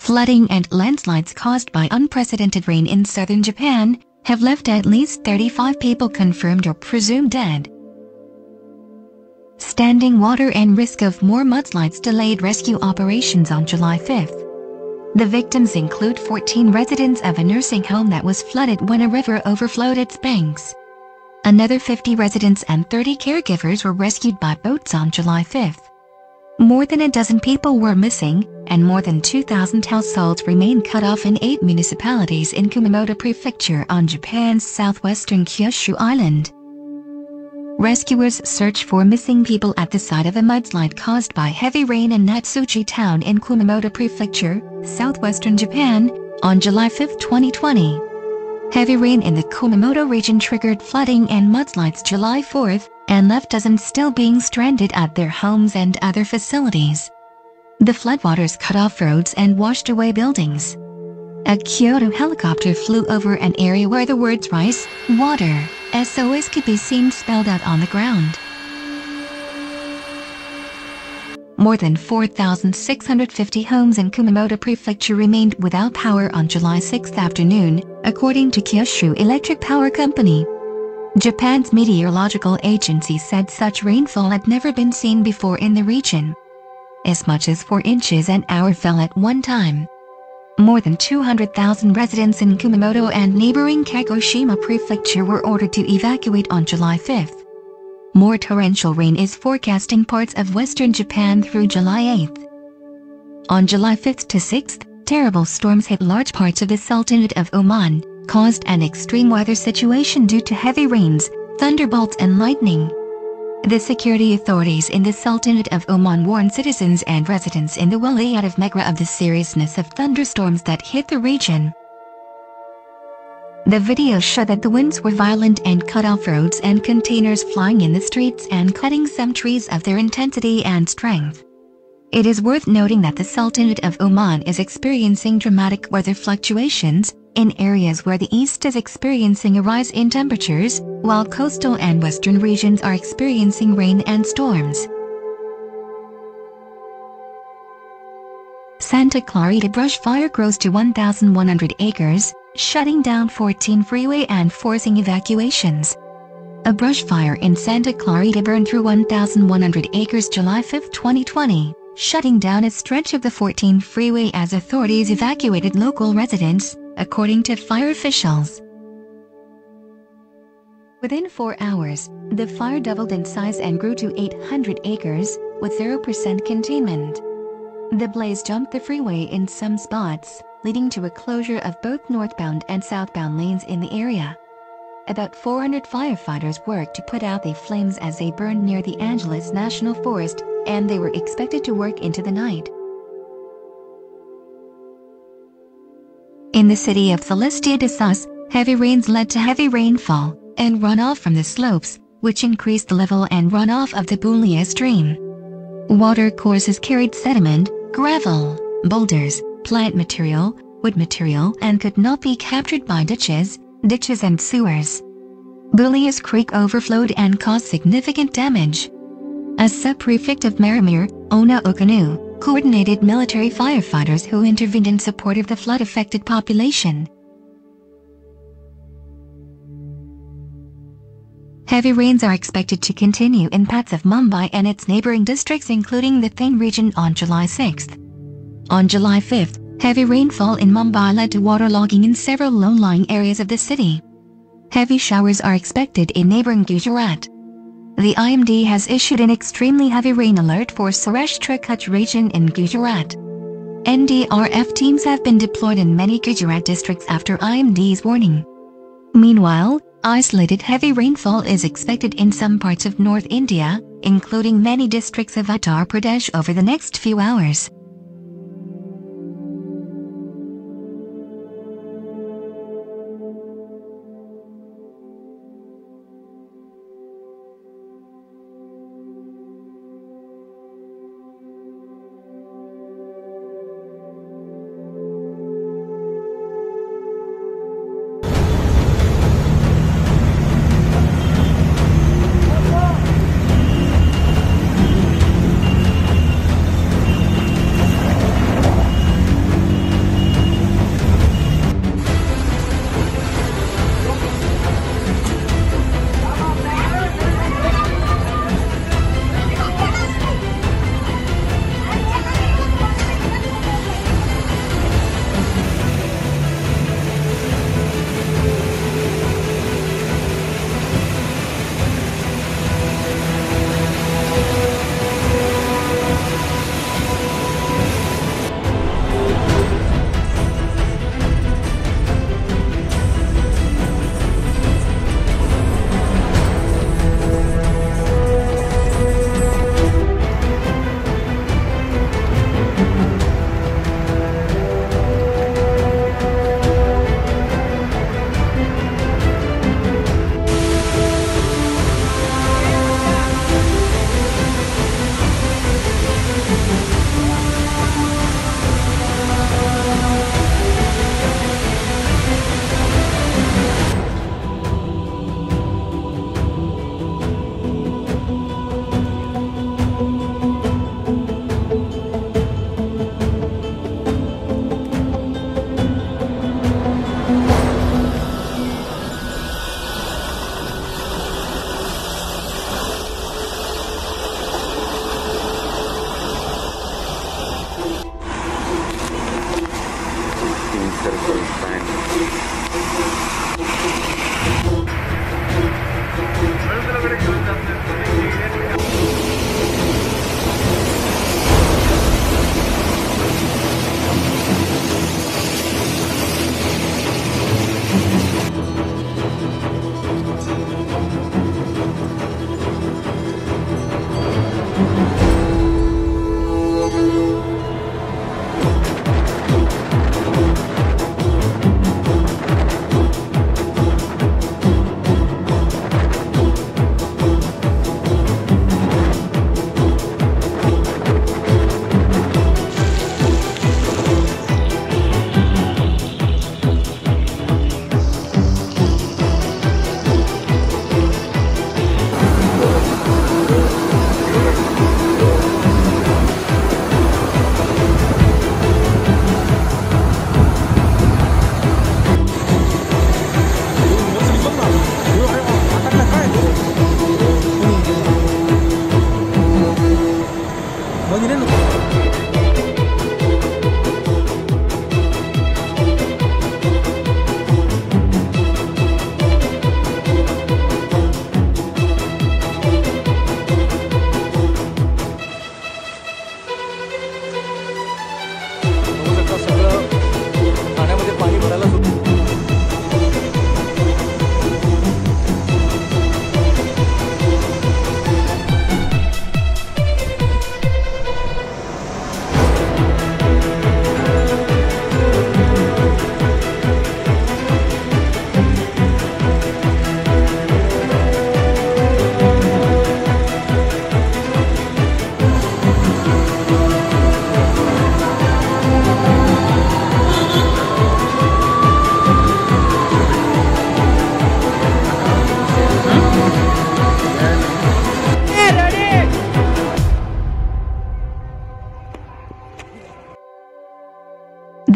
Flooding and landslides caused by unprecedented rain in southern Japan have left at least 35 people confirmed or presumed dead. Standing water and risk of more mudslides delayed rescue operations on July 5th. The victims include 14 residents of a nursing home that was flooded when a river overflowed its banks. Another 50 residents and 30 caregivers were rescued by boats on July 5th. More than a dozen people were missing, and more than 2,000 households remain cut off in 8 municipalities in Kumamoto Prefecture on Japan's southwestern Kyushu Island. Rescuers search for missing people at the site of a mudslide caused by heavy rain in Natsuchi Town in Kumamoto Prefecture, southwestern Japan, on July 5, 2020. Heavy rain in the Kumamoto region triggered flooding and mudslides July 4th, and left dozens still being stranded at their homes and other facilities. The floodwaters cut off roads and washed away buildings. A Kyoto helicopter flew over an area where the words rice, water, SOS could be seen spelled out on the ground. More than 4,650 homes in Kumamoto Prefecture remained without power on July 6 afternoon, according to Kyushu Electric Power Company. Japan's meteorological agency said such rainfall had never been seen before in the region. As much as 4 inches an hour fell at one time. More than 200,000 residents in Kumamoto and neighboring Kagoshima Prefecture were ordered to evacuate on July 5th. More torrential rain is forecast in parts of western Japan through July 8th. On July 5th to 6th, terrible storms hit large parts of the Sultanate of Oman, caused an extreme weather situation due to heavy rains, thunderbolts and lightning. The security authorities in the Sultanate of Oman warned citizens and residents in the Wilayat of Megra of the seriousness of thunderstorms that hit the region. The video showed that the winds were violent and cut off roads and containers flying in the streets and cutting some trees of their intensity and strength. It is worth noting that the Sultanate of Oman is experiencing dramatic weather fluctuations in areas where the east is experiencing a rise in temperatures, while coastal and western regions are experiencing rain and storms. Santa Clarita brush fire grows to 1,100 acres, shutting down 14 freeway and forcing evacuations. A brush fire in Santa Clarita burned through 1,100 acres July 5, 2020, shutting down a stretch of the 14 freeway as authorities evacuated local residents, according to fire officials. Within 4 hours, the fire doubled in size and grew to 800 acres, with 0% containment. The blaze jumped the freeway in some spots, leading to a closure of both northbound and southbound lanes in the area. About 400 firefighters worked to put out the flames as they burned near the Angeles National Forest, and they were expected to work into the night. In the city of Celestia de Sus, heavy rains led to heavy rainfall and runoff from the slopes, which increased the level and runoff of the Bulia stream. Watercourses carried sediment, gravel, boulders, plant material, wood material, and could not be captured by ditches and sewers. Bulia's Creek overflowed and caused significant damage. A sub-prefect of Marimir, Ona Okanu, coordinated military firefighters who intervened in support of the flood-affected population. Heavy rains are expected to continue in parts of Mumbai and its neighboring districts including the Thane region on July 6th. On July 5th, heavy rainfall in Mumbai led to waterlogging in several low-lying areas of the city. Heavy showers are expected in neighboring Gujarat. The IMD has issued an extremely heavy rain alert for Saurashtra Kutch region in Gujarat. NDRF teams have been deployed in many Gujarat districts after IMD's warning. Meanwhile, isolated heavy rainfall is expected in some parts of North India, including many districts of Uttar Pradesh over the next few hours.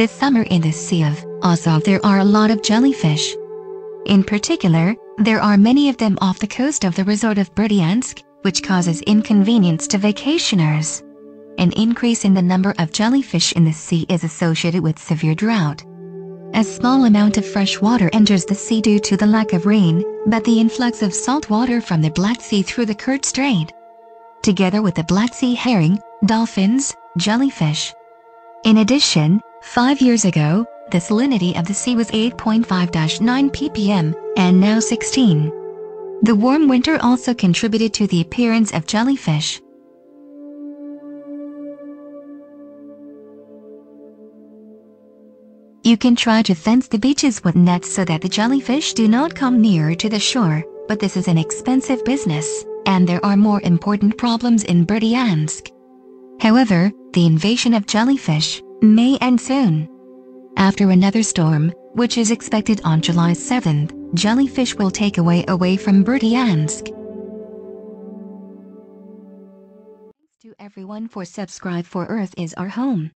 This summer in the Sea of Azov there are a lot of jellyfish. In particular, there are many of them off the coast of the resort of Berdyansk, which causes inconvenience to vacationers. An increase in the number of jellyfish in the sea is associated with severe drought. A small amount of fresh water enters the sea due to the lack of rain, but the influx of salt water from the Black Sea through the Kerch Strait, together with the Black Sea herring, dolphins, jellyfish. In addition, 5 years ago, the salinity of the sea was 8.5-9 ppm, and now 16. The warm winter also contributed to the appearance of jellyfish. You can try to fence the beaches with nets so that the jellyfish do not come nearer to the shore, but this is an expensive business, and there are more important problems in Berdyansk. However, the invasion of jellyfish may end soon. After another storm, which is expected on July 7th, jellyfish will take away from Berdyansk. Thanks to everyone for subscribe for Earth is our home.